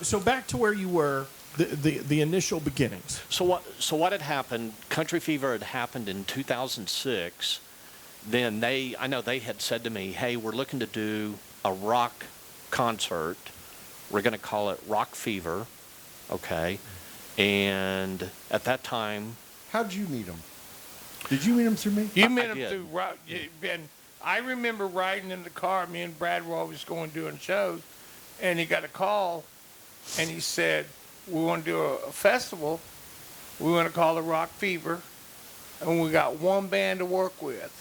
So back to where you were, the initial beginnings. So what had happened? Country Fever had happened in 2006. Then I know they had said to me, "Hey, we're looking to do a rock concert. We're going to call it Rock Fever." Okay. And at that time, how'd you meet him? Did you meet him through me? You met him did. through rock. And I remember riding in the car. Me and Brad were always going doing shows, and he got a call, and he said, "We want to do a festival. We want to call it Rock Fever, and we got one band to work with.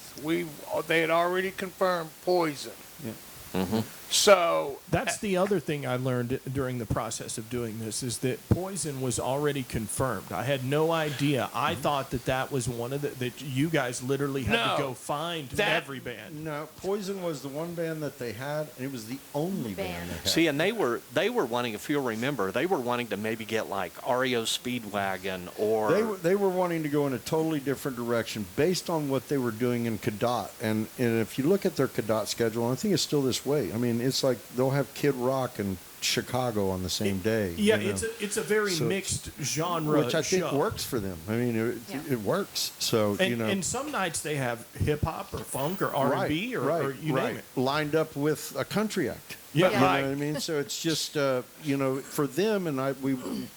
They had already confirmed Poison." Yeah. mm-hmm. So That's the other thing I learned during the process of doing this is that Poison was already confirmed. I had no idea. I thought that was one of that you guys literally had to go find every band. No, Poison was the one band that they had, and it was the only band they had. See, and they were wanting, if you'll remember, they were wanting to maybe get like REO Speedwagon or They were wanting to go in a totally different direction based on what they were doing in Cadott. And if you look at their Cadott schedule, I think it's still this way. I mean, it's like they'll have Kid Rock and Chicago on the same day. Yeah, you know? it's a very mixed genre, which I think show. works for them. I mean, it works. So and some nights they have hip hop or funk or R&B or you name it lined up with a country act. Yeah, you know what I mean. So it's just for them, and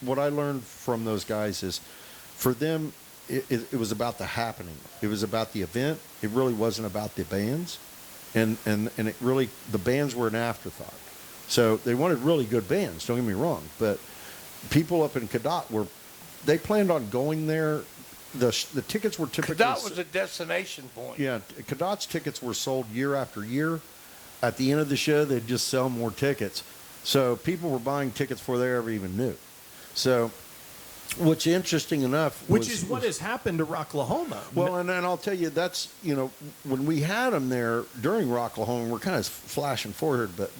what I learned from those guys is, for them, it was about the happening. It was about the event. It really wasn't about the bands, and it really, the bands were an afterthought. So they wanted really good bands, don't get me wrong, but people up in Cadott they planned on going there. The tickets were typically... Cadott was a destination point. Yeah, Cadott's tickets were sold year after year. At the end of the show, they'd just sell more tickets. So people were buying tickets before they ever even knew. So what's interesting enough which is what has happened to Rocklahoma. Well, and I'll tell you, that's, when we had them there during Rocklahoma, we're kind of flashing forward, but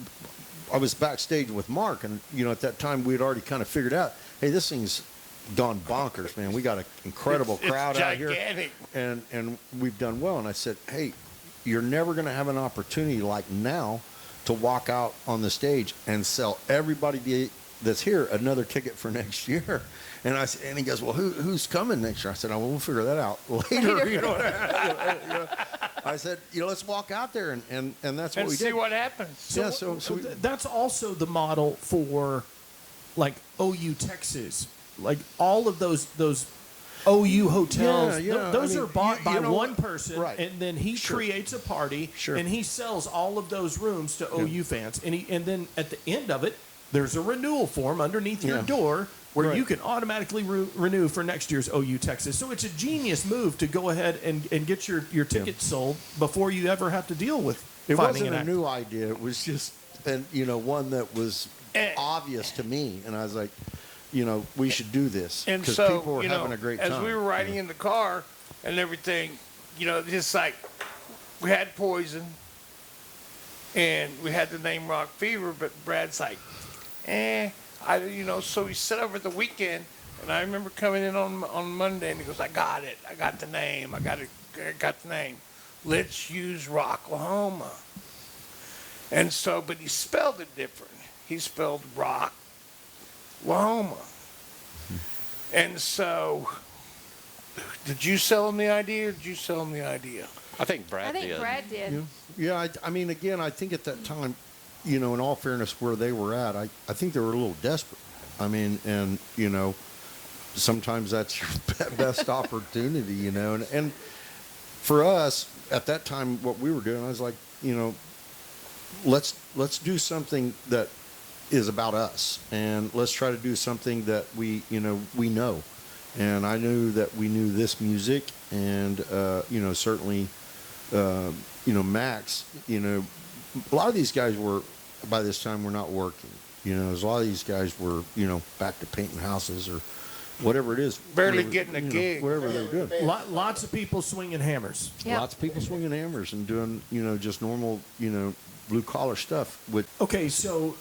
I was backstage with Mark, and, at that time we had already kind of figured out, hey, this thing's gone bonkers, man. We got an incredible crowd out here, and we've done well. And I said, hey, you're never going to have an opportunity like now to walk out on the stage and sell everybody that's here another ticket for next year. And he goes, well, who's coming next year? I said, we'll figure that out later. I said, let's walk out there, and that's what we did. And see what happens. So that's also the model for, like, OU Texas. Like, all of those OU hotels, those are bought by one person, and then he creates a party, and he sells all of those rooms to OU fans. And then at the end of it, there's a renewal form underneath your door where you can automatically renew for next year's OU Texas. So it's a genius move to go ahead and get your tickets sold before you ever have to deal with finding an act. It wasn't a new idea. It was just one that was obvious to me. And I was like, we should do this. Because people were having a great time. As we were riding in the car and everything, just like we had Poison and we had the name Rock Fever, but Brad's like, so we set over the weekend, and I remember coming in on Monday, and he goes, I got it. I got the name. I got the name. Let's use Rocklahoma. And so, but he spelled it different. He spelled Rocklahoma. And so, did you sell him the idea, or did you sell him the idea? I think Brad did. Yeah, I mean, again, I think at that time, in all fairness, where they were at, I think they were a little desperate. I mean, and, sometimes that's your best opportunity, And for us, at that time, what we were doing, I was like, let's do something that is about us, and let's try to do something that we know. And I knew that we knew this music, and, certainly, Max, a lot of these guys by this time, were not working. A lot of these guys were, back to painting houses or whatever it is. Barely getting a gig. Whatever they were doing. Lots of people swinging hammers. Yep. Lots of people swinging hammers and doing, just normal, blue-collar stuff. Okay, so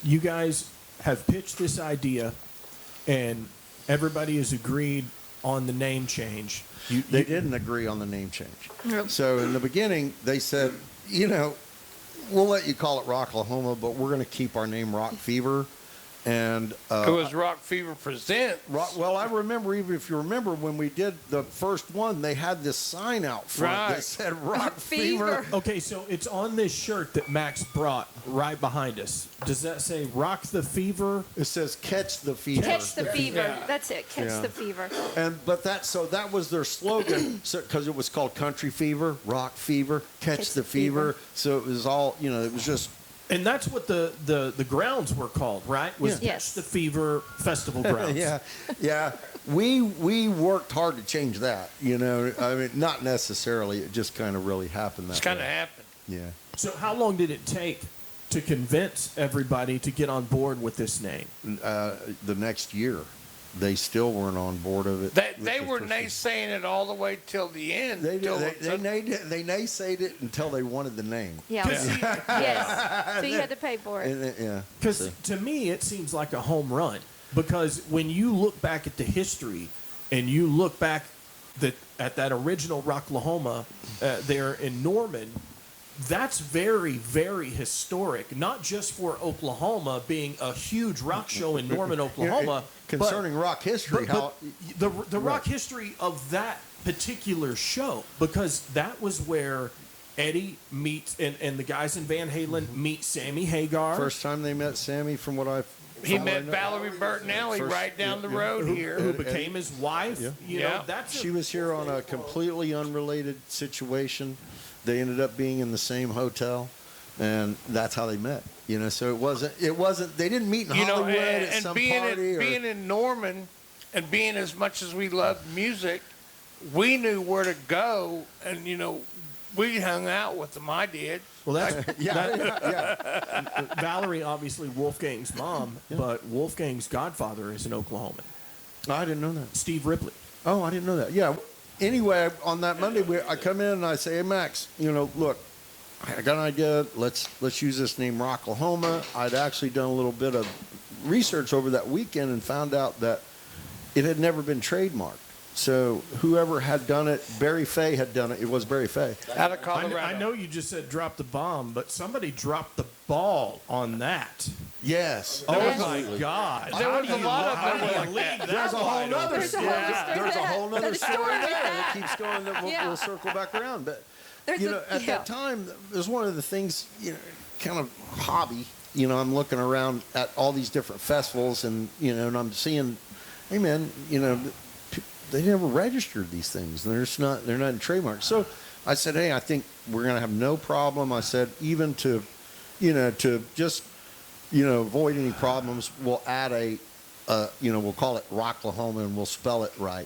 you guys have pitched this idea, and everybody has agreed on the name change. They didn't agree on the name change. Nope. So in the beginning, they said, we'll let you call it Rocklahoma, but we're going to keep our name Rock Fever. And It was Rock Fever Presents. well, I remember, even if you remember, when we did the first one, they had this sign out front that said Rock Fever. Okay, so it's on this shirt that Max brought right behind us. Does that say Rock the Fever? It says Catch the Fever. Catch the fever. Yeah. That's it. Catch the fever. But that was their slogan, because it was called Country Fever, Rock Fever, Catch the Fever. So it was all, it was just. And that's what the grounds were called, right? Was Yeah. Catch the Fever Festival grounds. Yeah. We worked hard to change that, I mean, not necessarily. It just kind of really happened that It's kind of way. happened. Yeah. So how long did it take to convince everybody to get on board with this name? The next year, they still weren't on board of it. They were naysaying it all the way till the end. They naysayed it until they wanted the name. Yeah. Yes. So you had to pay for it. Yeah. Because to me, it seems like a home run. Because when you look back at the history and you look back at that original Rocklahoma there in Norman, that's very, very historic, not just for Oklahoma being a huge rock show in Norman, Oklahoma. Concerning rock history, but the rock history of that particular show, because that was where Eddie meets, and the guys in Van Halen meet Sammy Hagar. First time they met Sammy, from what I've. He met Valerie Bertinelli right down the road here. Who became his wife. Yeah. That's She was here on a completely unrelated situation. They ended up being in the same hotel, and that's how they met. So it wasn't. They didn't meet in Hollywood at some party. Being in Norman, and being as much as we loved music, we knew where to go, and we hung out with them. I did. Well, that's Valerie, obviously Wolfgang's mom, but Wolfgang's godfather is an Oklahoman. I didn't know that. Steve Ripley. Oh, I didn't know that. Yeah. Anyway, on that Monday, I come in and I say, "Hey, Max, look, I got an idea. Let's use this name Rocklahoma." I'd actually done a little bit of research over that weekend and found out that it had never been trademarked. So whoever had done it, Barry Fay had done it. It was Barry Fay. Out of Colorado. I know you just said drop the bomb, but somebody dropped the ball on that. Yes. Oh my God! There was a lot of them How like do you that. leave There's a whole wide nother open? There's a whole There's a whole nother There's a story story there there. that keeps going. That we'll circle back around. But at that time, it was one of the things. Kind of hobby. I'm looking around at all these different festivals, and and I'm seeing, hey man, they never registered these things. They're not in trademark. So I said, hey, I think we're going to have no problem. I said, even to just, avoid any problems, we'll add we'll call it Rocklahoma, and we'll spell it right.